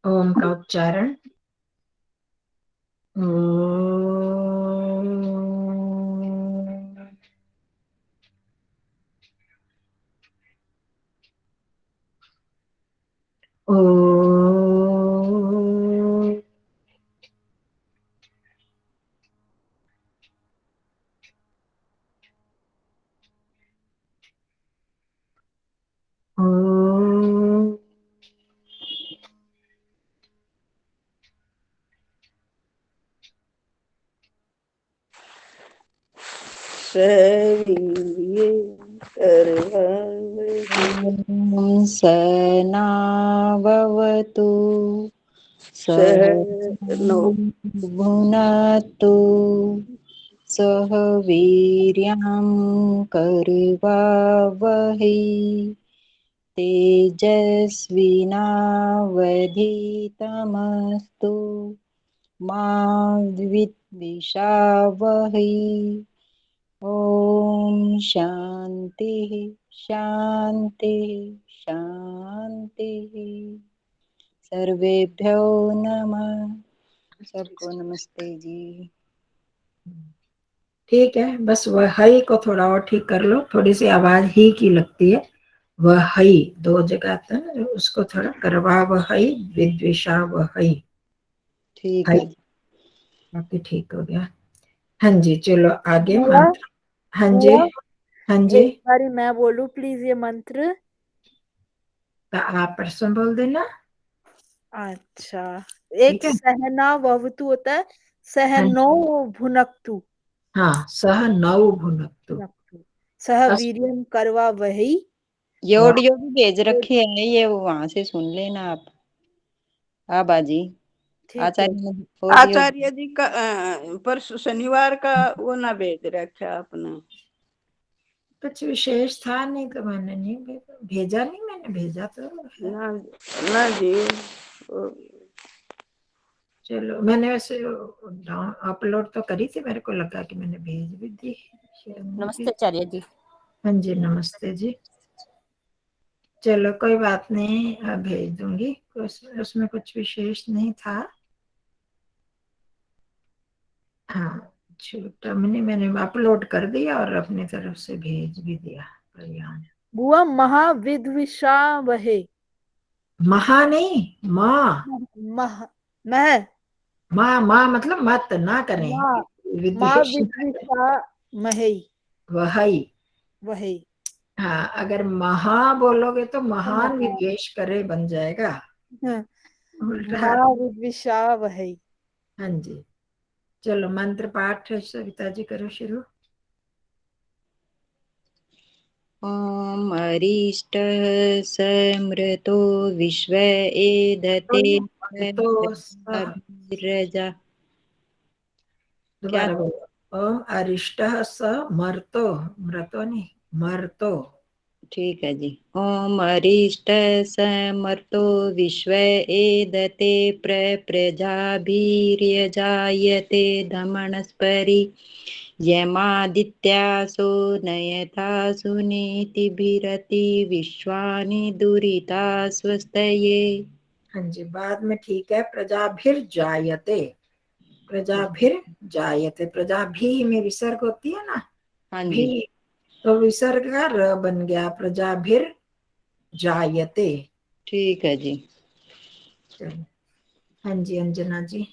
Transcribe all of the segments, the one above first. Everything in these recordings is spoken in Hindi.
ओम का उच्चारण ओ। सहनावतु सहनो भुनक्तु सह वीर्यं करवावहै तेजस्विनावधीतमस्तु मा विद्विषावहै। ओम शांति शांति शांति। सर्वेभ्यो नमः। सबको नमस्ते जी। ठीक है, बस वह हई को थोड़ा और ठीक कर लो, थोड़ी सी आवाज ही की लगती है। वह हई दो जगह आता है ना, उसको थोड़ा करवा वह हई विद्विषा वह हई। ठीक हई है। बाकी ठीक हो गया। हाँ जी, चलो आगे बुआ, मंत्र। हाँ जी, बुआ, हाँ जी। एक बारी मैं बोलूं प्लीज ये मंत्र। तो आप पर्सन बोल देना। अच्छा, ठीक एक है। सहना ववतु होता है, हाँ सहनो भुनक्तु। हाँ, सह नौ भुनक्तु। भुनक्तु सह बस वीर्यम करवा वही। ये वाह, ऑडियो भी भेज रखे हैं, ये वहां से सुन लेना आप बाजी। ठीक है। आचार्य ने ऑडियो। आचार्य जी का परसों शनिवार का वो ना भेज रखा आपने। कुछ विशेष था नहीं तो मैंने नहीं भेजा नहीं, मैंने भेजा तो है। ना ना जी, चलो, मैंने वैसे अपलोड तो करी थी, मेरे को लगा कि मैंने भेज भी दी। नमस्ते आचार्य जी। हाँ जी, नमस्ते जी। चलो कोई बात नहीं, भेज दूंगी। उसमें कुछ विशेष नहीं था। हाँ, छोटा मैंने अपलोड कर दिया और अपनी तरफ से भेज भी दिया कल्याण। बुआ महाविद्विषा वहे। महा नहीं, माँ। मह मह माँ माँ मतलब मत ना करें। माँ माँ विद्वेष ना करें। विद्विषा महे वही। वहे। हाँ, अगर महा बोलोगे तो महान महा विद्वेष करे बन जाएगा। उल्टा। महाविद्विषा वहे। हाँ जी, चलो मंत्र पाठ सविता जी करो शुरू। ओम अरिष्टः समृतो विश्व एधते तो अभिरजा। क्या? दोबारा बोलो। ओम अरिष्टः स मर्तो, मृतो नहीं, मर्तो। ठीक है जी। ओम अरिष्टः समर्तो विश्व एदते प्रजाभिर्यजायते धमनस्परि यमादित्यासो नयथा सुनीतिभिरति विश्वानि दुरिता स्वस्तये। हाँ जी, बाद में ठीक है। प्रजाभिर जायते, प्रजाभिर जायते, प्रजा भी में विसर्ग होती है ना, हाँ भी। जी। तो विसर्ग का र बन गया, प्रजाभिर जायते। ठीक है जी। चलो, हाँ जी अंजना जी।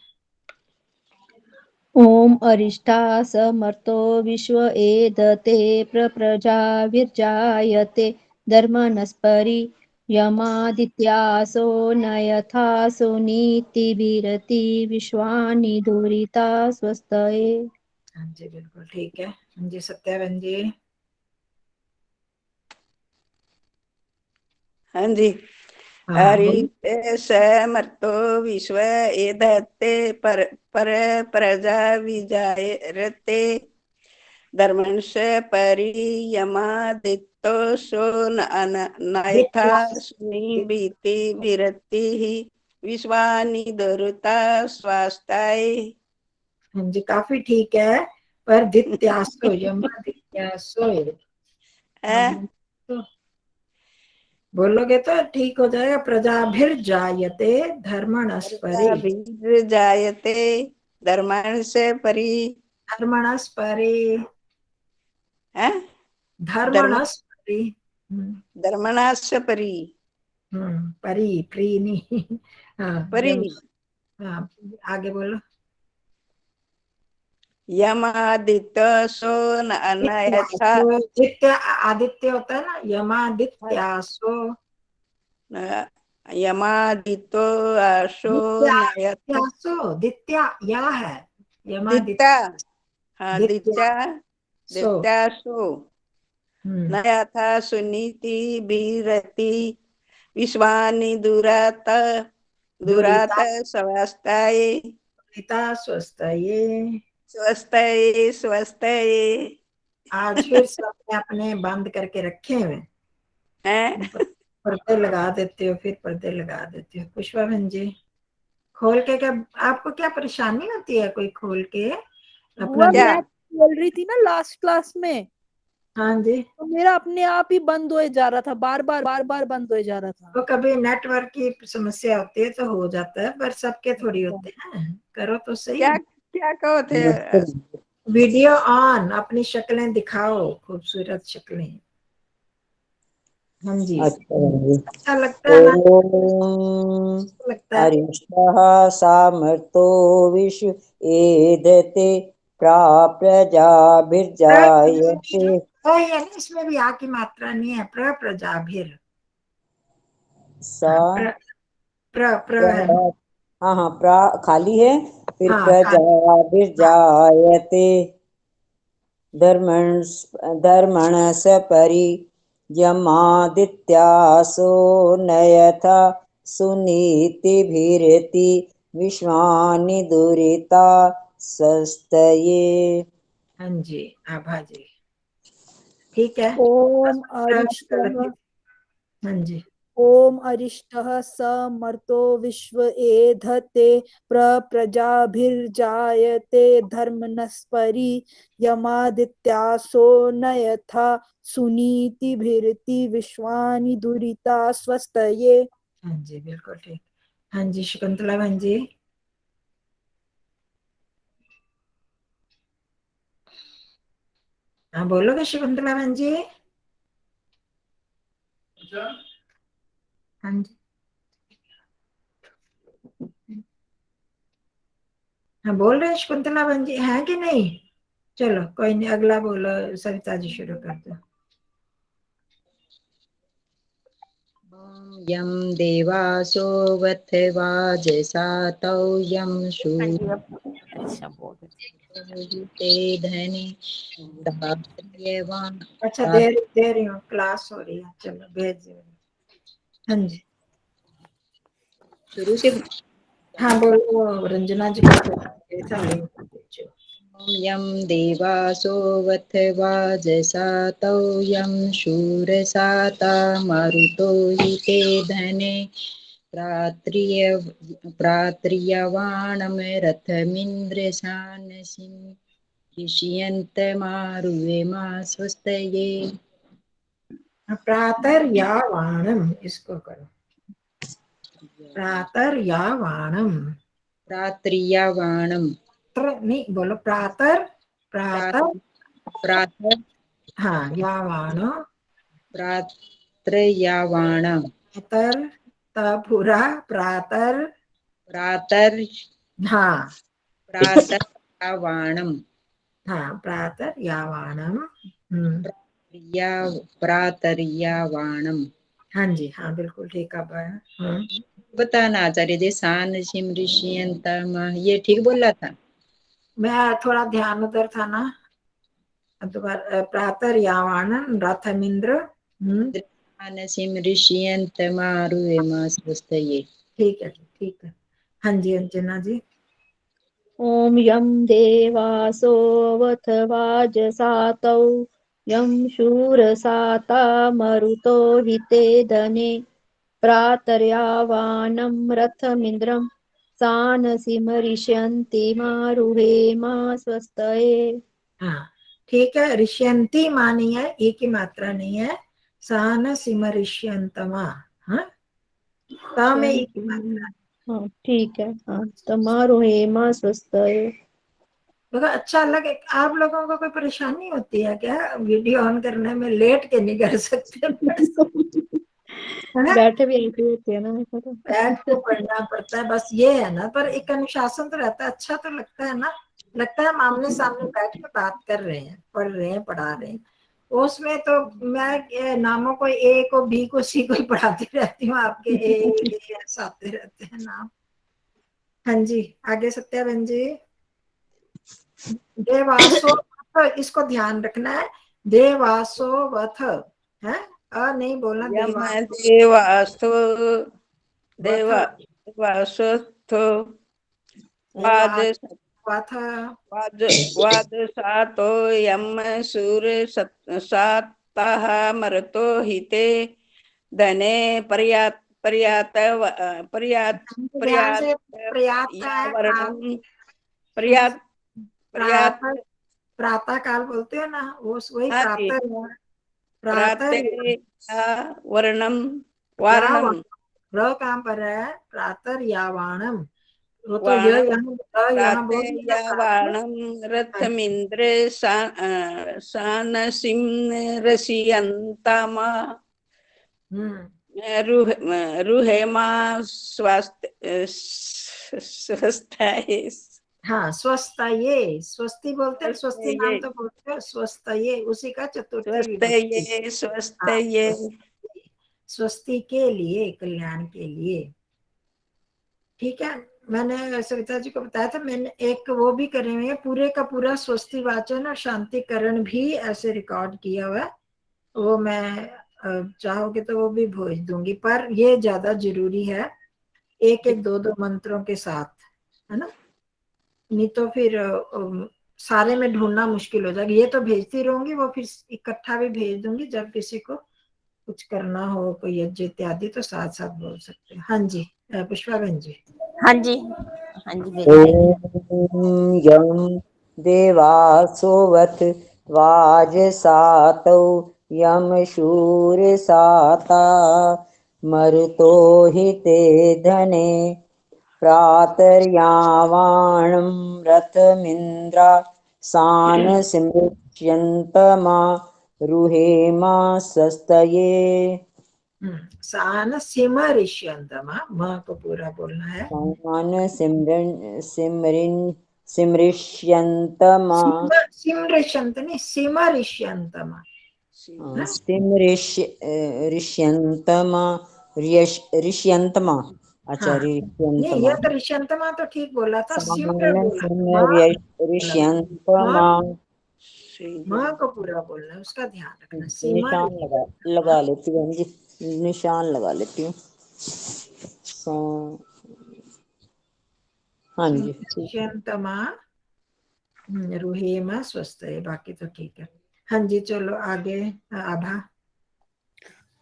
ओम अरिष्टा समर्तो विश्व एदते प्रजाभिर्जायते धर्मनस्परि यमादित्यासो न यथा सुनीतिभिरति विश्वानि दुरिता स्वस्तये। हाँ जी, बिल्कुल ठीक है। हाँ जी सत्यावन जी। हाँ जी। हाँ बोलो। हरि समर्तो विश्व एधते पर प्रजा विजायते धर्मंश परियमादित्यो सो नयथा सुनिभीति विरति विश्वानि दुरुता स्वास्थाय। हाँ जी, काफी ठीक है। पर दित्यासो, यमादित्यासो। है तो बोलोगे तो ठीक हो जाएगा। प्रजाभिर जायते धर्मणस्परि। जायते धर्माण से परी। धर्मणस्परि। है धर्म धर्मणस्परि। धर्मणास्य परी। परी प्रीनी। हाँ परी हाँ आगे बोलो। यमादित्य सो अनयथा। आदित्य आदित्य होता है ना, यमादित्यासो। यमादित्यो आशो नयथ। दित्यासो दित्या या है। यमादित्य दित्या। हाँ दित्या दित्या सो। दित्यासो हम्म नयथा सुनीति भीरति विश्वानि दुरात दुरात दुरिता स्वस्थाये दुरिता स्वस्थ ये। स्वस्थये स्वस्थये। आज फिर सब अपने बंद करके रखे हुए हैं पर्दे लगा देते हो, फिर पर्दे लगा देते हो। पुष्पा बहन जी खोल के क्या, आपको क्या परेशानी होती है? कोई खोल के अपना बुआ क्या मैं बोल रही थी ना लास्ट क्लास में, हाँ जी। तो मेरा अपने आप ही बंद होए जा रहा था, बार बार बंद होए जा रहा था। तो कभी नेटवर्क की समस्या होती है तो हो जाता है, पर सबके थोड़ी होते हैं। करो तो सही। क्या क्या कहो थे। वीडियो ऑन, अपनी शक्लें दिखाओ, खूबसूरत शक्लें। हाँ जी अच्छा लगता है ना? ओम लगता है अरिष्टः सामर्थो विश्व एधते प्राप्रजाभिर्जायते। यानी इसमें भी आ की मात्रा नहीं है। प्रजाभिर। सा हाँ प्र है। हाँ हाँ प्रा खाली है, फिर हाँ हाँ प्रजाभिर्जायते धर्मणस परि यमादित्यासो नयथा सुनीतिभिरति विश्वानि दुरिता सस्तये। हाँ जी आभा जी ठीक है। ओम गलती। अरिष्टः हाँ जी ओम अरिष्टः समर्तो विश्व एधते प्रजाभिर्जायते धर्मनस्परि यमादित्यासो नयथा सुनीतिभिरति विश्वानि दुरिता स्वस्तये। हाँ जी बिल्कुल ठीक। हाँ जी शकुंतला बहन जी। हाँ बोलोगे शकुंतला बहन जी? हाँ जी हाँ बोल रहे हैं शकुंतला बहन जी, है कि नहीं? चलो कोई नहीं, अगला बोलो। सविता जी शुरू कर दो। यं देवासो वथ वाजसातौ यं शूरते धने धात्र्यवान्। अच्छा दे रही हूँ, क्लास हो रही है। चलो भेज दो। हाँ जी शुरू से हाँ बोलो। रंजना जी को भेजा लिंक भेजो। यं देवासो वथ वाजसातौ यं शूरसाता मरुतो हिते धने प्रात्रियवाणं रथमिन्द्रशानसिं ऋषयन्तमारुवेमा स्वस्तये। प्रातर्यावाणम, इसको करो। प्रातर्यावाणम। प्रात्रियवाणं नहीं बोलो प्रातर। प्रातर प्रातः हाँ यावाणो। प्रात्रयावाणं प्रातर पूरा प्रातर। प्रातर् हाँ प्रातर्यावाणं हाँ प्रातर यावाणम। प्रातर्यावाणं। हाँ जी हाँ बिल्कुल ठीक है। बताना आचार्य जी, सान सिम ऋषियंतम, ये ठीक बोला था? मैं थोड़ा ध्यान उधर था ना। दोबारा प्रातर यावाणम रथमिंद्र। सान सिम ऋषियंतमारुवेमा स्वस्तये। ठीक है ठीक है। हाँ जी अंजना जी। ॐ यं देवासोऽवथ वाजसातौ यं शूरसाता मरुतो हिते धने प्रातर्यावाणं रथमिन्द्रं सानसिमरिष्यन्ति मारुहेमा स्वस्तये। हाँ ठीक है। ऋष्यंती मानी है, एक ही मात्रा नहीं है। सान सिमरिष्यन्तमा। हाँ, ता में एक मात्रा। हाँ ठीक है। हाँ तमारोहे माँ स्वस्ताय। देखो अच्छा लगे। आप लोगों को कोई परेशानी होती है क्या वीडियो ऑन करने में? लेट के नहीं कर सकते? है ना? बैठे भी ऐसे होते हैं ना ऐसा तो। बैठ को पढ़ना पड़ता है, बस ये है ना। पर एक अनुशासन तो रहता है, अच्छा तो लगता है ना। लगता है हम आमने सामने बैठ के बात कर रहे हैं, पढ़ रहे हैं, पढ़ा रहे हैं। उसमें तो मैं नामों को ए को बी को सी को ही पढ़ाती रहती हूँ। आपके ए ऐसा आते रहते हैं नाम। हाँ जी, आगे सत्या बहन जी। देवासो, इसको ध्यान रखना है। देवासो वथ है, नहीं बोलना यम देवासो देवास्तु वथ। देवासुस्थो वाद देवास वथ। वाद वाद सातो यम सूर सातः मरुतो हिते धने पर्यात पर्यात पर्यात ध्यान पर्यात से। प्रयात का या है वर्णम पर्यात पर्यात प्रातः, प्रातः काल बोलते हो ना, वो वही हाँ जी प्रातः है। प्रातः प्राते या वर्णम या वारणम र कहाँ पर है? प्रातः या वाणम। वो तो वाणम यहाँ प्राते बोल दिया या प्रातः। वाणम रथमिंद्र सानसिं रसियंतमा हम्म। रुहेमा स्वास्थ्य स्वस्थ हाँ, स्वस्थ ये स्वस्ति बोलते हैं, स्वस्ति नाम ये तो बोलते हैं, स्वस्थ ये उसी का चतुर्थी स्वस्थ विभक्ति। ये स्वस्थ हाँ, ये स्वस्ति के लिए, कल्याण के लिए। ठीक है। मैंने सविता जी को बताया था, मैंने एक वो भी करे हुए हैं, पूरे का पूरा स्वस्ति वाचन और शांतिकरण भी ऐसे रिकॉर्ड किया हुआ है। वो मैं चाहोगे तो वो भी भेज दूंगी, पर ये ज्यादा जरूरी है एक एक दो दो मंत्रों के साथ, है ना। नहीं तो फिर सारे में ढूंढना मुश्किल हो जाएगा। ये तो भेजती रहूंगी, वो फिर इकट्ठा भी भेज दूंगी। जब किसी को कुछ करना हो, कोई यज्ञ इत्यादि, तो साथ साथ बोल सकते हैं। हाँ जी, पुष्पा बहन जी। हाँ जी, हाँ जी भेजिए। ॐ यं देवासोऽवत् वाजसातौ यं शूरसाता मरुतो हि ते धने प्रातर्यावाणं रथमिन्द्रा सानसिमृच्यन्तमा रुहेमा स्वस्तये। सान सिमरिष्यन्तमा, माँ को पूरा बोलना है। सिमरिष्यन्तमा सिमरिष्यन्त नहीं, सिमरिष्यन्तमा। ऋष्यन्तमा ऋष्यन्तमा। अच्छा, हाँ, नहीं ऋष्यन्तमा ये तो ऋष्यन्तमा तो ठीक बोला था, सिमर सामान बोला। माँ ऋष्यन्तमा। माँ को पूरा बोलना है, उसका ध्यान रखना। निशान लगा लेती हूँ जी, निशान लगा लेती हूँ। हाँ जी ठीक है। सिमरिष्यन्तमा रुहेमा स्वस्थ है, बाकी तो ठीक है। हाँ जी, चलो आगे। आभा। हाँ जी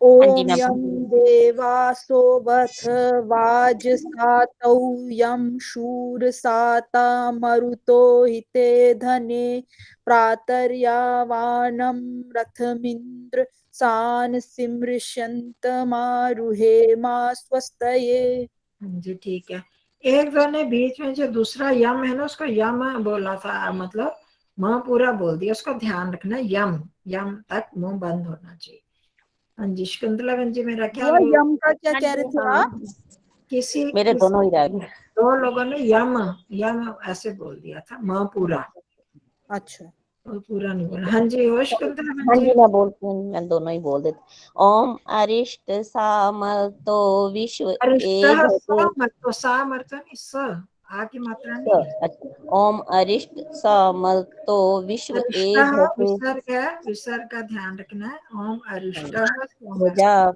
ओम मैं यम देवासो वथ वाजसातौ यम शूरसाता मरुतो हिते धने प्रातर्यावाणं रथमिंद्र सान सिमृशन्तमारुहे मा स्वस्तये। हाँ जी ठीक है। एक दो ने बीच में जो दूसरा यम है ना, उसको यम बोला था, मतलब माँ पूरा बोल दिया, उसको ध्यान रखना। यम, यम तक मुंह बंद होना चाहिए। हाँ जी, शकुंतला बहन जी, मेरा ख्याल वो वो यम का क्या हाँ कह रहे जी थे हाँ आप? मेरे किसी दोनों ही रह गए। दो लोगों ने यम यम ऐसे बोल दिया था, माँ पूरा, अच्छा वो पूरा नहीं बोला। ठीक है। हाँ जी, हो शकुंतला बहन हाँ जी। जी मैं बोलती हूँ, मैं दोनों ही बोल देती। ओम अरिष्ट सामतो विश्व अरिष्ट ए सा धते मत, सा मत नहीं, स आ की मात्रा स नहीं है। अच्छा। ओम अरिष्ट सामतो विश्व ए अरिष्ट धते विसर्ग है, विसर्ग का ध्यान रखना है। ओम अरिष्ट प्रजा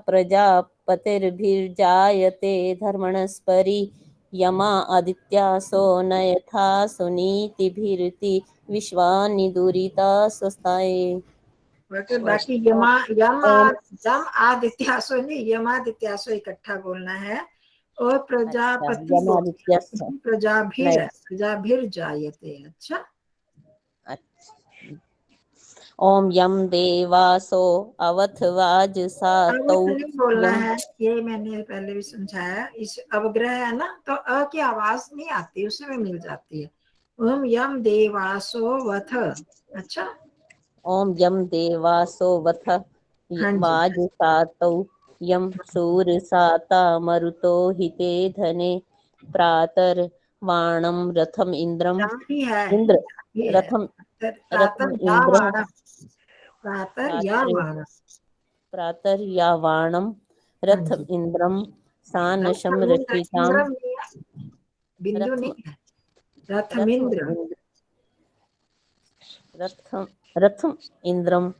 प्रजापतिर्भिर्जायते धर्मणस्परि यमा आदित्यासो न यथा सुनीतिभिरिति विश्वानि दुरिता स्वस्ताये। बाकी यमा यम ओम यम आदित्यासो नहीं, यमादित्यासो इकट्ठा बोलना है। और अच्छा प्रजापति बोल दिया, यमादित्यास प्रजाभीर नहीं है, प्रजाभीर जायते। अच्छा, अच्छा ओम यम देवासो अवथवाजसातौ अब नहीं बोलना यम। है, ये मैंने पहले भी समझाया। इस अवग्रह है ना, तो अ की आवाज नहीं आती, उसमें मिल जाती है। ओम यम देवासो वथ। अच्छा, ओम यम देवासो वथ हाँ जी, वाजसातौ यम सूरसाता मरुतो हिते धने प्रातर्वाणं रथम इंद्रम। यहाँ भी है, इंद्र भी है। रथम रथम प्रातः या इंद्र वाणम, प्रातः या प्रातर् वाणम, प्रातर्यावाणं हाँ रथम जी। इंद्रम सानशम रथमिंद्र, रचिताम। इंद्रम नहीं है, बिंदु रथम नहीं है। रथम रथमिंद्र, इंद्र रथम रथम इंद्रम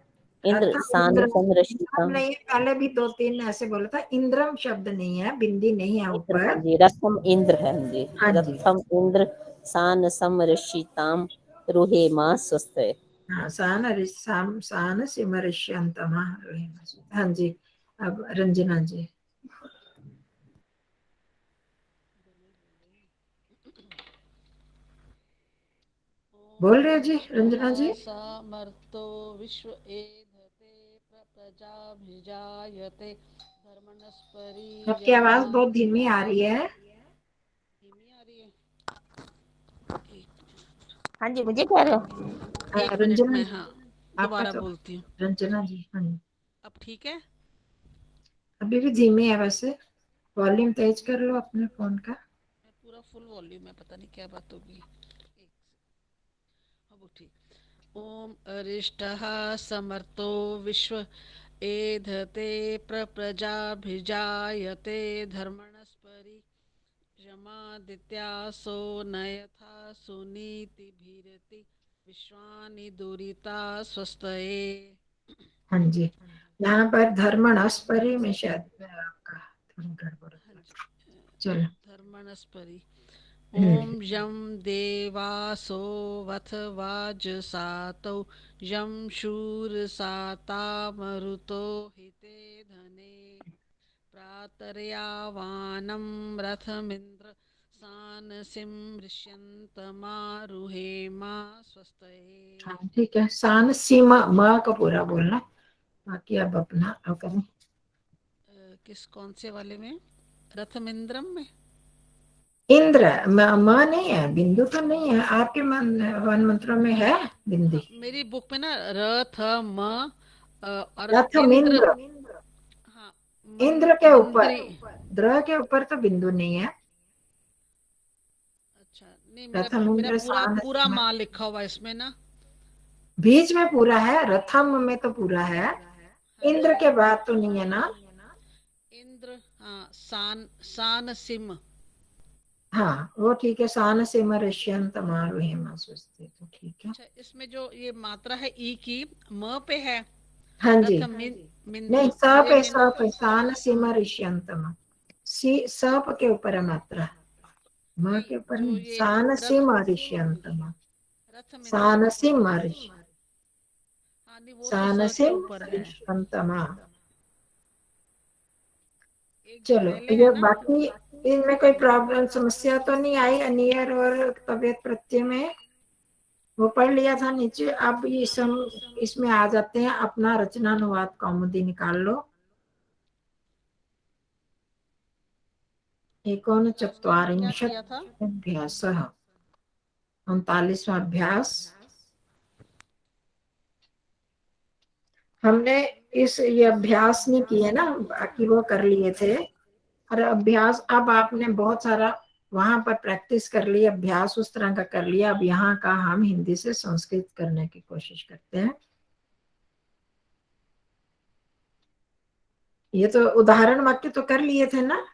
इंद्र रथम इंद्र, सानशम इंद्रम रचिताम। नहीं है। पहले भी 2-3 ऐसे बोला था। इंद्रम शब्द नहीं है, बिंदी नहीं है इंद्र हाँ ऊपर। जी, रथम इंद्र है हाँ जी। हाँ जी, रथम इंद्र सानसम रचिताम रुहे मां स्वस्ते। हाँ, सान सिमरिष्यंतम। हाँ जी। अब रंजना जी बोल रहे हो जी, रंजना जी। समर्थो विश्व एधते प्रजाभिजायते धर्मणस्परि आपकी यमा। आवाज बहुत धीमी आ रही है। धीमी आ रही है? हाँ जी, मुझे कह रहे हो? एक मिनट रंजना में, जी, हाँ आपका दोबारा तो, बोलती हूँ। रंजना जी, हाँ जी। अब ठीक है? अभी भी धीमी है वैसे। वॉल्यूम तेज कर लो अपने फोन का। मैं पूरा फुल वॉल्यूम में, पता नहीं क्या बात होगी। एक अब ठीक। ओम अरिष्टः समर्थो विश्व एधते प्रजाभिजायते धर्मणस्परि यमादित्यासो न यथा सुनीतिभिरति विश्वानि दुरिता स्वस्तये। हाँ जी, यहाँ पर धर्मणस्परि में शायद आपका थोड़ा गड़बड़ हो हाँ गया। जी, चलो। धर्मणस्परि। हम्म, ओम यम देवासो वथ वाजसातौ यम शूरसाता मरुतो हिते धने प्रातर्यावानं रथमिन्द्र सानसिं ऋष्यन्तमारुहे मा स्वस्तये। हाँ ठीक है। सान सीमा म का पूरा बोलना, बाकी अब अपना करें। किस कौन से वाले में? रथमिंद्रम में? इंद्र म नहीं है, बिंदु तो नहीं है आपके वन मंत्रों में है बिंदी। हाँ, मेरी बुक में ना रथ म और रथम इंद्र। इंद्र, हाँ, इंद्र के ऊपर, मंद्री। द्र के ऊपर तो बिंदु नहीं है। अच्छा नहीं, मेरा रथम मेरा इंद्र पूरा सान पूरा माँ लिखा हुआ है इसमें ना। बीच में पूरा है, रथम में तो पूरा है। हाँ इंद्र जी, के बाद तो नहीं है ना। इंद्र, हाँ सान सान सिम। हाँ वो ठीक है। सान से मरष्यंत मारो हेमा स्वस्ति, तो ठीक है। अच्छा, इसमें जो ये मात्रा है ई की, म पे है। हाँ जी, रथ नहीं मिंद्र सप ये है, मिन। सप है। सान सीमा ऋष्यंतम, सी सप के ऊपर है मात्रा, माँ नहीं, के ऊपर जो नहीं। ये सान रथ सीमा ऋष्यंतम, रथ मिंद्र। सान सीमा ऋष्य, हाँ नहीं, वो तो सान स के ऊपर सीमा है। ऋष्यंतम। एक जो चलो, पहले है ये ना। बाकी इनमें कोई प्रॉब्लम समस्या तो नहीं आई। अनियर और तबियत प्रत्यय में वो पढ़ लिया था नीचे। अब ये सब इसमें आ जाते हैं। अपना रचनानुवाद कौमुदी निकाल लो। इसमें क्या किया एकोनचत्वारिंशत् था? अभ्यासः, 39वां अभ्यास। हमने ये अभ्यास नहीं किए ना, बाकी वो कर लिए थे। और अभ्यास अब आपने बहुत सारा वहां पर प्रैक्टिस कर ली, अभ्यास उस तरह का कर लिया। अब यहाँ का हम हिंदी से संस्कृत करने की कोशिश करते हैं। ये तो उदाहरण वाक्य तो कर लिए थे ना,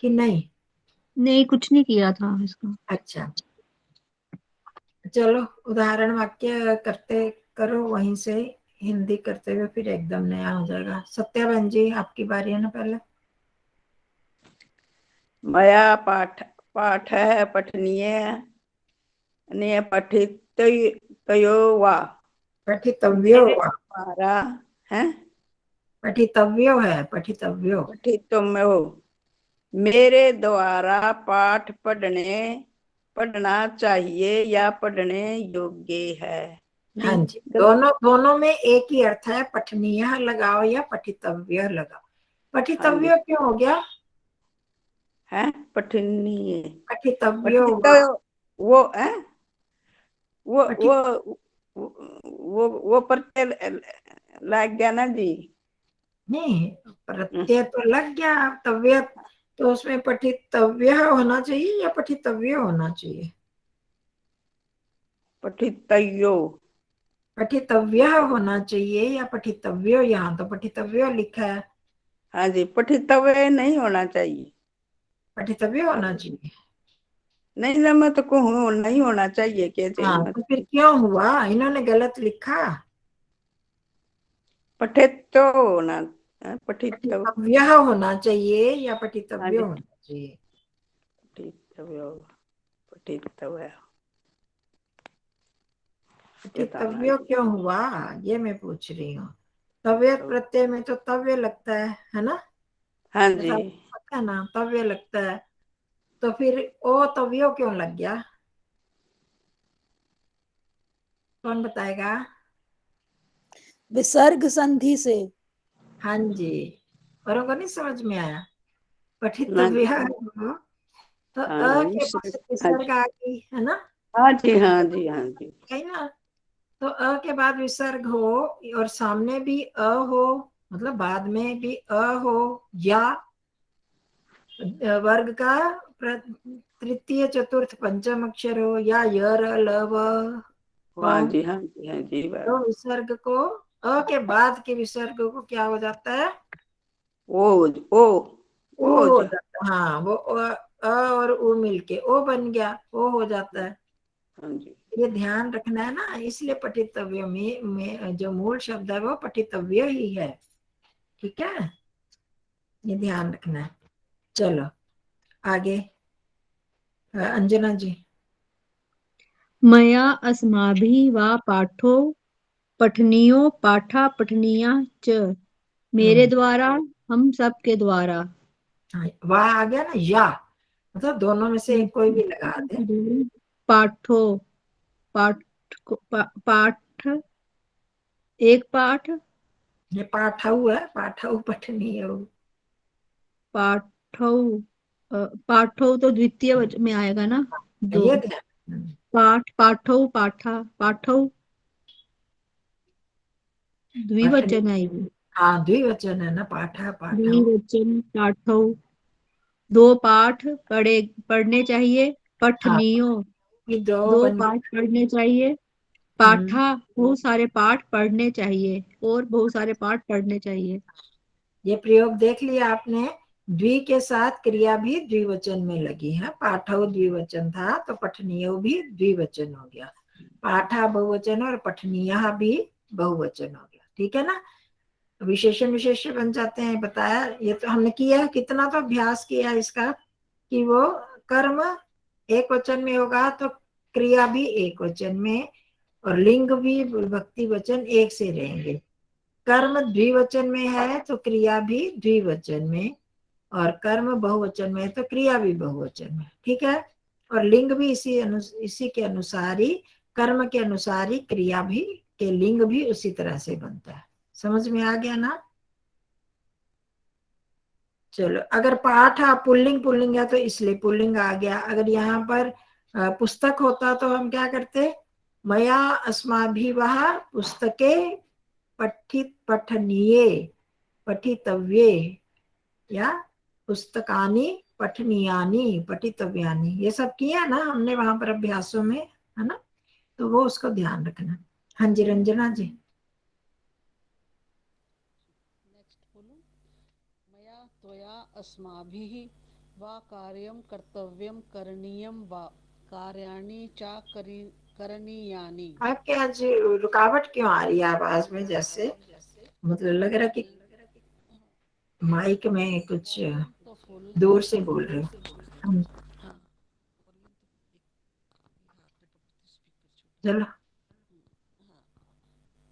कि नहीं? नहीं, कुछ नहीं किया था इसका। अच्छा, चलो उदाहरण वाक्य करते करो वहीं से, हिंदी करते हुए फिर एकदम नया हो जाएगा। सत्याबेन जी आपकी बारी है ना पहले। मया पाठ है पठनीय ने पठितयो वा। पठितव्यो मेरे वा। द्वारा है पठितव्यो है, पठितव्यो। पठितम्यो, मेरे द्वारा पाठ पढ़ना चाहिए या पढ़ने योग्य है। हाँ जी, दोनों में एक ही अर्थ है, पठनीय लगाओ या पठितव्य लगाओ। पठितव्य क्यों हो गया? है पठनीय, पठितव्य पठित हुआ। वो है वो पठित वो प्रत्यय लग गया ना जी। नहीं, प्रत्यय तो लग गया, तव्य तो उसमें पठितव्य होना चाहिए या पठितव्य होना चाहिए? पठितयो, पठितव्य होना चाहिए या पठितव्य? यहाँ तो पठितव्य लिखा है। हाँ जी, पठितव्य नहीं होना चाहिए। पठितव्य होना चाहिए। नहीं ना, मैं तो कहूँ नहीं होना चाहिए कैसे हाँ, मत। तो फिर क्यों हुआ? इन्होंने गलत लिखा। पठित तो होना, पठित पठितव्य होना चाहिए या हाँ पठितव्य जी, होना चाहिए? पठितव्य, पठितव्य पठितव्य क्यों हुआ, ये मैं पूछ रही हूँ। तव्य प्रत्यय में तो तव्य लगता है ना? हाँ जी, ऐसा पता है ना, तव्य लगता है। तो फिर ओ तव्यो क्यों लग गया? कौन बताएगा? विसर्ग संधि से। हाँ जी, औरों को नहीं समझ में आया? ना पठितव्य हो तो हाँ के बाद हाँ जी, विसर्ग आ गई है ना? हाँ जी, हाँ जी, हाँ जी, है ना? तो के बाद विसर्ग हो और सामने भी हो, मतलब बाद में भी हो, या वर्ग का तृतीय चतुर्थ पंचम अक्षर हो, या यर लव हाँ जी, हाँ जी, हाँ जी, तो विसर्ग को के बाद के विसर्ग को क्या हो जाता है? ओ ओ ओ ओ हो जा, जाता है। हाँ, वो और उ मिलके ओ बन गया, ओ हो जाता है। हाँ जी, ये ध्यान रखना है ना, इसलिए पठितव्य में जो मूल शब्द है वो पठितव्य ही है। ठीक है, ये ध्यान रखना है। चलो आगे, अंजना जी। मया अस्माभिः वा पाठो पठनीयो पाठा पठनीया च। मेरे द्वारा, हम सब के द्वारा। हाँ, वह आ गया ना, या मतलब दोनों में से एक कोई भी लगा दे। पाठो, पाठ पाठ, एक पाठ, ये पाठऊ है, पाठऊ पठनीय। पाठौ, पाठौ तो द्वितीय वचन में आएगा ना, दो। ये ध्यान। पाठ, पाठौ, पाठा, पाठौ पठनी, द्विवचन आएगी। हाँ द्विवचन है ना, पाठा पाठऊ। द्विवचन पाठौ, दो पाठ पढ़ने चाहिए। हाँ, पठनीयो, ये दो दो बन पाठ गए। पढ़ने चाहिए। पाठा, बहुत सारे पाठ पढ़ने चाहिए, और बहुत सारे पाठ पढ़ने चाहिए। ये प्रयोग देख लिया आपने, द्वि के साथ क्रिया भी द्विवचन में लगी है। पाठव द्विवचन था तो पठनीय भी द्विवचन हो गया, पाठा बहुवचन और पठनीय भी बहुवचन हो गया। ठीक है ना, विशेषण विशेष बन जाते हैं, बताया। ये तो हमने किया, कितना तो अभ्यास किया इसका, कि वो कर्म एक वचन में होगा तो क्रिया भी एक वचन में, और लिंग भी विभक्ति वचन एक से रहेंगे। कर्म द्विवचन में है तो क्रिया भी द्विवचन में, और कर्म बहुवचन में है तो क्रिया भी बहुवचन में। ठीक है, और लिंग भी इसी के अनुसार ही, कर्म के अनुसार ही क्रिया भी के लिंग भी उसी तरह से बनता है। समझ में आ गया ना? चलो, अगर पाठ पुल्लिंग पुल्लिंग है तो इसलिए पुल्लिंग आ गया। अगर यहाँ पर पुस्तक होता तो हम क्या करते? मया अस्माभिः पुस्तके पठित पठनीये पठितव्ये, या पुस्तकानि पठनीयानि पठितव्यानि, ये सब किया ना हमने वहां पर अभ्यासों में, है ना? तो वो उसको ध्यान रखना। हाँ जी, रंजना जी। नेक्स्ट बोलूं, मया त्वया अस्माभिः वा कार्यं कर्तव्यं करणीयं वा कार्याणि च करणीयानि। आपके आज रुकावट क्यों आ रही है आवाज में? जैसे मतलब लग रहा कि माइक में कुछ वॉल्यूम तो फुल है। दूर से बोल रहे हो। हाँ, हाँ, चलो। हाँ,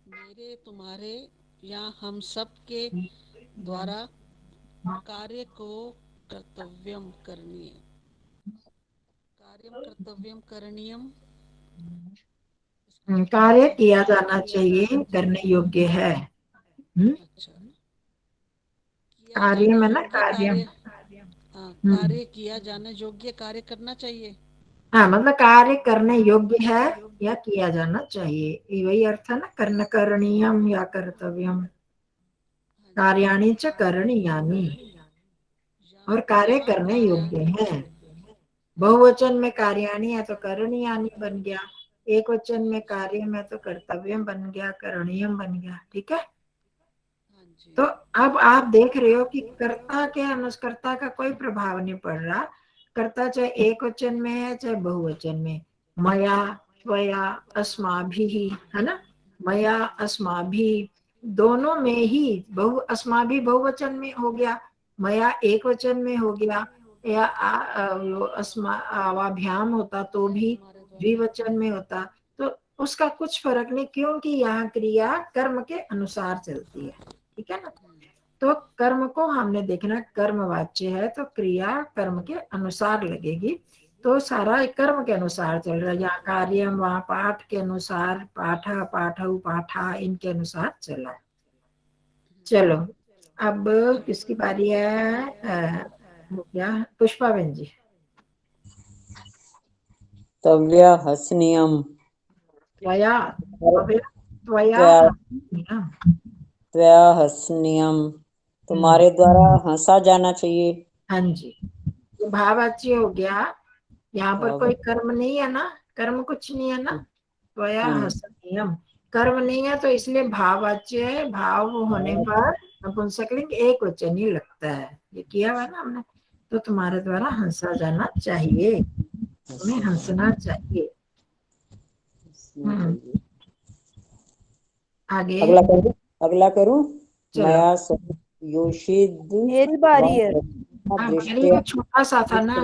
मेरे तुम्हारे या हम सब के द्वारा कार्य को कर्तव्यम करणीय, कार्यम कर्तव्यम करणीयम, कार्य किया जाना चाहिए, करने योग्य है। अच्छा, किया कार्य जाना में ना योग्य कार्य। कार्य, हाँ, कार्य किया जाना योग्य कार्य करना चाहिए। हाँ, मतलब कार्य करने योग्य है या किया जाना चाहिए, ये वही अर्थ है ना, कर्ण करणीयम या कर्तव्यम, कार्याणि च करणीयानि, और कार्य यहाँ करने योग्य कार्याणि, है। बहुवचन में कार्याणि है तो करणीयानि बन गया, एक वचन में कार्य में तो कर्तव्यम बन गया, करणीयम बन गया। ठीक है, हाँ जी, तो अब आप देख रहे हो कि कर्ता के अनुस्कर्ता का कोई प्रभाव नहीं पड़ रहा, कर्ता चाहे एक वचन में है चाहे बहुवचन में, मया, त्वया, अस्माभिः, है ना, मया अस्माभिः दोनों में ही अस्माभिः बहुवचन में हो गया, मया एक वचन में हो गया, या आवाभ्याम होता तो भी हमारे द्वारा द्विवचन में होता, तो उसका कुछ फर्क नहीं, क्योंकि यहाँ क्रिया कर्म के अनुसार चलती है। ठीक है ना, तो कर्म को हमने देखना, कर्म वाच्य है तो क्रिया कर्म के अनुसार लगेगी, तो सारा कर्म के अनुसार चल रहा है, यहाँ कार्य वहाँ पाठ के अनुसार, पाठ पाठौ पाठा इनके अनुसार चला। चलो, अब किसकी बारी है? हो गया पुष्पा बहन जी। तव्या हसनीयम, त्वया त्वया त्वया हसनीयम। त्वया हसनीयम, तुम्हारे द्वारा हंसा जाना चाहिए। हाँ जी, ये भाववाच्य हो गया, यहाँ पर कोई कर्म नहीं है ना, कर्म कुछ नहीं है ना, त्वया हसनीयम कर्म नहीं है, तो इसलिए भाववाच्य है, भाव होने पर नपुंसकलिंग एक वचन ही लगता है, ये किया हुआ ना हमने, तो तुम्हारे द्वारा हंसा जाना चाहिए, तुम्हें हंसना चाहिए। आगे अगला करूं, अगला करूं। चलो, मया योषिद मेरी बारी है। हाँ, पहले दृष्टया, ये छोटा सा था ना,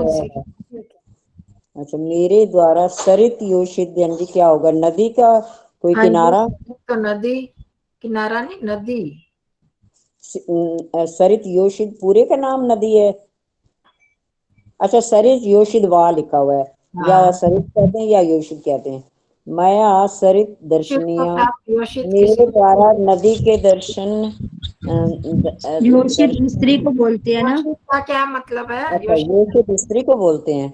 अच्छा, मेरे द्वारा सरित योषित, यानी कि क्या होगा, नदी का कोई हाँ जी, किनारा, तो नदी, किनारा नहीं, नदी। सरित योषित पूरे का नाम नदी है। अच्छा, सरित योषित वा लिखा हुआ है, या हाँ, सरित कहते हैं या योषित कहते हैं। मया सरित दर्शनीय, योषित मेरे द्वारा नदी के दर्शन योषित स्त्री को बोलते हैं ना। योषित का क्या मतलब है? अच्छा, योषित स्त्री को बोलते हैं,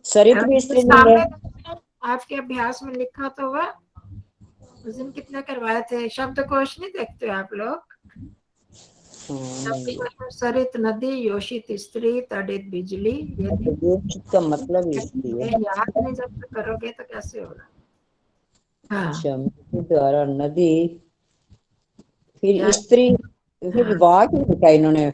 सरित भी स्त्रीलिंग है। सामने आपके अभ्यास में लिखा तो हुआ, उस दिन कितने करवाए थे, शब्दकोश नहीं देखते आप लोग? शब्दकोश में सरित नदी, योषित स्त्री, तड़ित बिजली, यदि योषित का मतलब स्त्री है। याद नहीं जब तक करोगे तो कैसे होगा। हाँ, अच्छा, मेरे द्वारा नदी, फिर क्या? स्त्री, फिर वाह क्यों लिखा इन्होंने,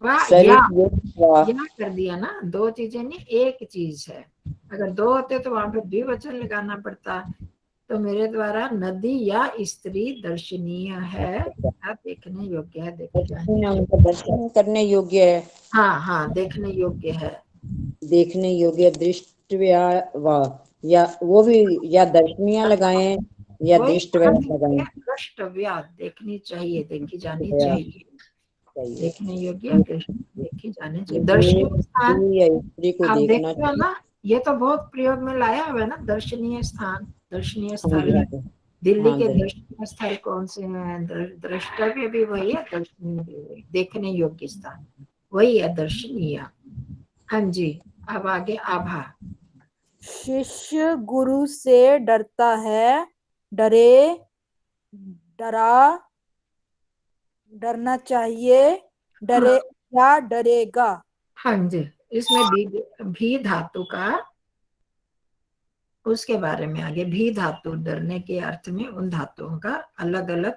वाह, या सरित योषित वाह। कर दिया ना, दो चीजें नहीं एक चीज है, अगर दो होते तो वहां पे द्विवचन लगाना पड़ता, तो मेरे द्वारा नदी या स्त्री दर्शनीय है, देखने योग्य है, देखे जाने। उनका दर्शन करने योग्य है, हाँ हाँ, देखने योग्य है। देखने योग्य, दृष्टव्या वाह, या वो भी, या दर्शनीय लगाए या वही दृष्टव्या लगाए। द्रष्टव्या, देखनी चाहिए, देखी जानी दृष्टव्या चाहिए, चाहिए। देखने योग्य, देखी जानी चाहिए, दर्शनीय स्थान। स्त्री या स्त्री को आप देखना देखते हो ना, ये तो बहुत प्रयोग में लाया हुआ है ना, दर्शनीय स्थान, दर्शनीय स्थल। चाहिए। दिल्ली हाँ, के दर्शनीय स्थल कौन से हैं? द्रष्टव्य भी वही है, दर्शनीय भी वही, देखने योग्य स्थान वही है, दर्शनीय। हाँ जी, अब आगे आभा। शिष्य गुरु से डरता है, डरे, डरा, डरना चाहिए, डरे या डरेगा। हाँ जी, इसमें भी धातु का, उसके बारे में आगे, भी धातु डरने के अर्थ में उन धातुओं का अलग अलग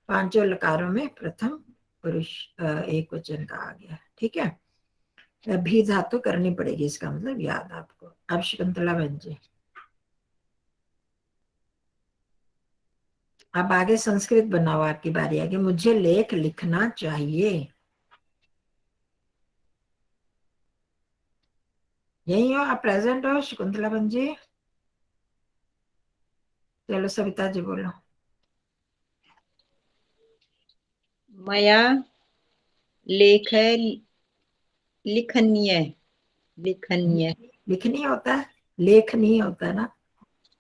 पांचों लकारों में प्रथम पुरुष एक वचन का आ गया। ठीक है, भी धातु करनी पड़ेगी, इसका मतलब याद आपको। अब शकुंतला बहन जी, अब आगे संस्कृत बनाओ, आपकी बारी आगे, मुझे लेख लिखना चाहिए, यही हो आप, प्रेजेंट हो शकुंतला बहन जी? चलो सविता जी बोलो। मया लेख लिखनीय, लिखनीय, लिखनी होता है, लेखनीय होता है ना,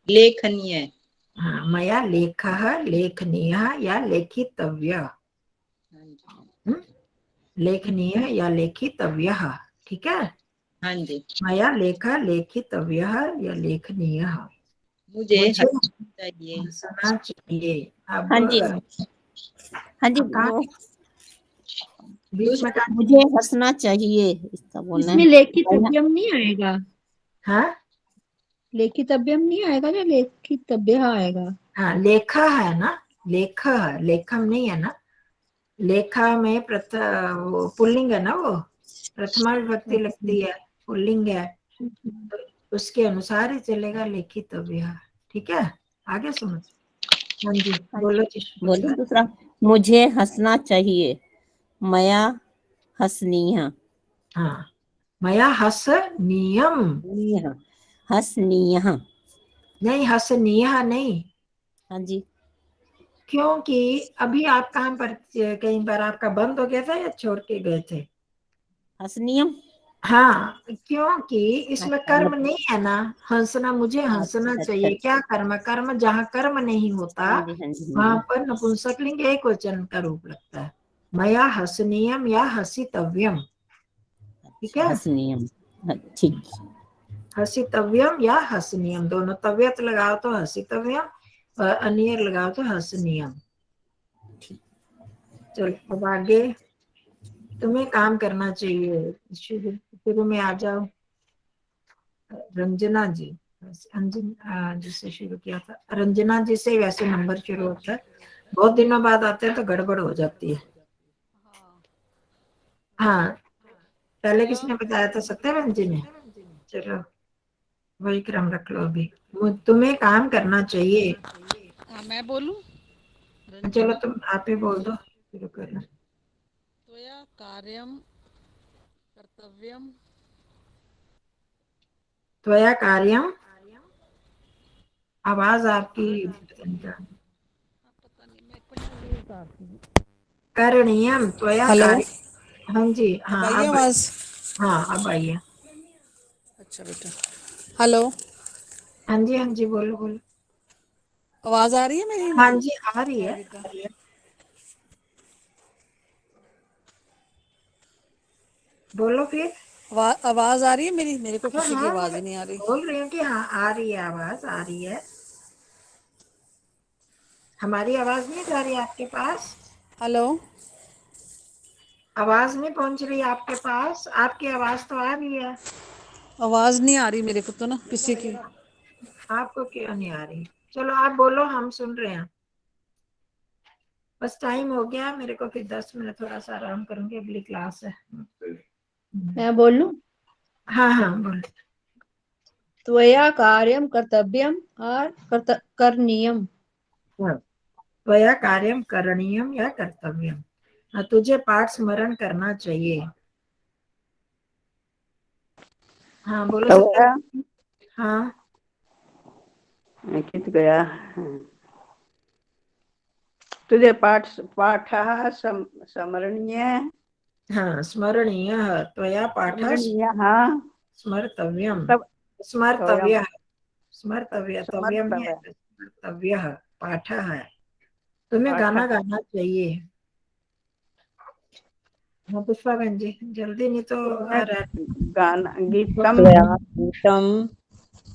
लेखनीय, हाँ, मया लेखः लेखनीयः या लेखितव्यः। हाँ जी, लेखनीय या लेखितव्यः, ठीक है। हाँ जी। मया लेखः लेखितव्यः या लेखनीयः। मुझे मुझे हंसना चाहिए। हंसना चाहिए। अब हाँ जी, हाँ जी, कहाँ वो बीच में कहाँ? मुझे हंसना चाहिए, इसका बोलना इसमें है। लेखितव्यम नहीं आएगा? हाँ लेखितव्यम नहीं आएगा या लेखितव्य आएगा? हाँ, लेखा है ना, लेखा है, लेखम नहीं है ना। लेखा में वो पुल्लिंग है ना, वो प्रथमा विभक्ति लगती है, पुल्लिंग है, तो उसके अनुसार ही चलेगा लेखितव्य, ठीक है। आगे समझ। हाँ जी, बोलो जी। बोलो दूसरा, मुझे हंसना चाहिए, मया हसनीय। हाँ, मया हसनीयम, हसनीय। नहीं हसनीय नहीं, हाँ जी, क्योंकि अभी आप काम पर कई बार आपका बंद हो गया था या छोड़ के गए थे? हसनीयम। हाँ, क्योंकि इसमें अच्छा, कर्म नहीं है ना, हंसना, मुझे हंसना अच्छा, चाहिए, अच्छा। क्या कर्म? कर्म जहाँ कर्म नहीं होता हाँ जी, हाँ जी, हाँ वहां जी। पर नपुंसकलिंग एक वचन का रूप लगता है। मया हसनीयम या हसितव्यम, ठीक है। हसनीयम, हाँ, ठीक। हसितव्यम या हसनीयम, दोनों तव्यत लगाओ तो हसितव्यम और अनियर लगाओ तो हसनीयम। चलो अब आगे तुम्हें काम करना चाहिए, शुरू में आ जाओ। रंजना जी, अंजना जिससे शुरू किया था, रंजना जी से वैसे नंबर शुरू होता है, बहुत दिनों बाद आते हैं तो गड़बड़ हो जाती है। हाँ, पहले किसने बताया था? सत्यवान जी ने। चलो वही क्रम रख लो अभी। तुम्हें काम करना चाहिए। हाँ, मैं बोलूं? चलो रंजना, तुम आप ही बोल दो, शुरू करना। त्वया कार्यम कर्तव्यम। त्वया कार्यम, आवाज आपकी पता नहीं क्या। पता नहीं, मैं पहले उतारती हूँ। करणीयम, त्वया हेलो, कार्य। हाँ जी, अब हाँ आई अब, आवाज? हाँ अब आइए। अच्छा बेटा, हेलो, हाँ जी, हाँ जी, बोलो बोलो। आवाज आ रही है मेरी? हाँ जी, आ रही है। राधिका, बोलो फिर। आवाज आ रही है मेरी? मेरे को हाँ किसी की हाँ, आवाज मैं ही नहीं आ रही। बोल रही हूँ कि हाँ आ रही है, आवाज आ रही है। हमारी आवाज नहीं जा रही आपके पास? हेलो, आवाज नहीं पहुंच रही आपके पास? आपकी आवाज तो आ रही है। आवाज नहीं आ रही मेरे को तो ना किसी की। आपको क्यों नहीं आ रही? चलो आप बोलो, हम सुन रहे हैं। बस टाइम हो गया मेरे को, फिर 10 मिनट थोड़ा सा आराम करूंगी, अगली क्लास है। मैं बोल लूं? हाँ हाँ बोलो। त्वया कार्यम कर्तव्यम और करणीयम। त्वया कार्यम करणीयम या कर्तव्यम। तुझे पाठ स्मरण करना चाहिए। हाँ बोलो त्वया, सत्य। हाँ, कित गया। तुझे पाठः स्मरणीय, हाँ स्मरणीय, त्वया पाठ स्मरणीयः, स्मर्तव्यम, तव स्वयं स्मर्तव्य, स्मर्तव्य, तव्यम नहीं समर्थव्य है, स्मर्तव्य पाठ है। तुम्हें गाना पाठः। गाना चाहिए। हाँ पुष्पा बहन जी, जल्दी नहीं तो तुम्हें रह। गाना गीतम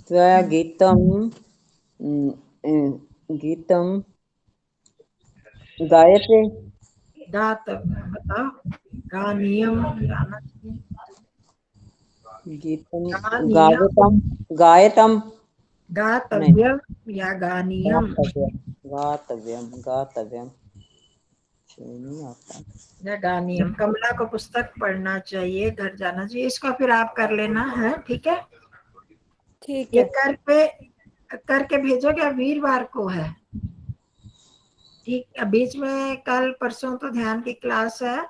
त्वया गीतम गीतम गायते। गात बताओ, गानियम गाना चाहिए। गीतम गानियम, गायतम गायतम नहीं, गातव्यम या गानियम गातव्यम गातव्यम गातव्यम नहीं आता। या गानियम। कमला को पुस्तक पढ़ना चाहिए, घर जाना चाहिए, इसका फिर आप कर लेना है, ठीक है। ठीक ये है। करके भेजोगे, वीरवार को है, ठीक। बीच में कल परसों तो ध्यान की क्लास है,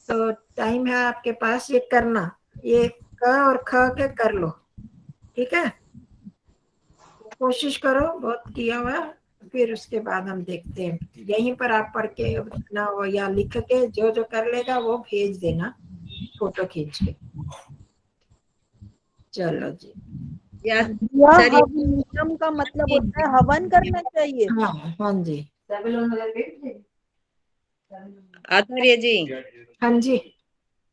तो टाइम है आपके पास, ये करना। ये क और ख के कर लो, ठीक है। कोशिश करो, बहुत किया हुआ है, फिर उसके बाद हम देखते हैं। यहीं पर आप पढ़ के ना, वो या लिख के जो जो कर लेगा वो भेज देना, फोटो खींच के। चलो जी, या यह सर ये हवनम का मतलब होता है हवन करना चाहिए। हाँ हाँ जी आचार्य जी हाँ जी।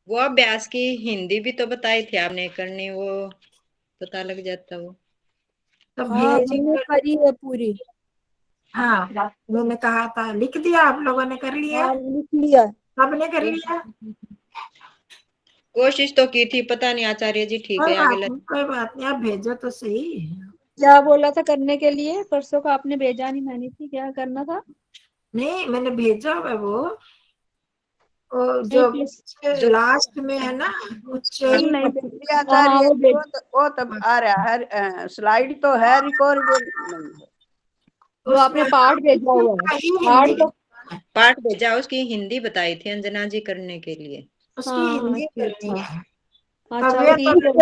वो अभ्यास की हिंदी भी तो बताई थी आपने करनी, वो पता लग जाता वो। तो हाँ भेज मैंने करी है पूरी। हाँ मैंने कहा था, लिख दिया आप लोगों ने, कर लिया? हाँ लिख लिया। सबने कर लिया? कोशिश तो की थी, पता नहीं आचार्य जी ठीक कोई है आगे बात नहीं, कोई बात नहीं, आप भेजो तो सही। क्या बोला था करने के लिए? परसों का आपने भेजा नहीं, मैंने थी, क्या करना था? नहीं मैंने भेजा है वो नहीं, जो लास्ट में है ना, उससे नहीं ही नहीं पता- हाँ आचार्य वो भेज, वो तो आ रहा है, स्लाइड तो है, रिकॉर्ड नहीं है। जो आपने पाठ भेजा हुआ है, उसकी पाठ हिंदी तो पाठ भेजा, उसकी हिंदी बताई थी अंजना जी करने के लिए। उसकी हाँ हिंदी अच्छा करनी अच्छा है। अच्छा, वो तबीयत 3 तो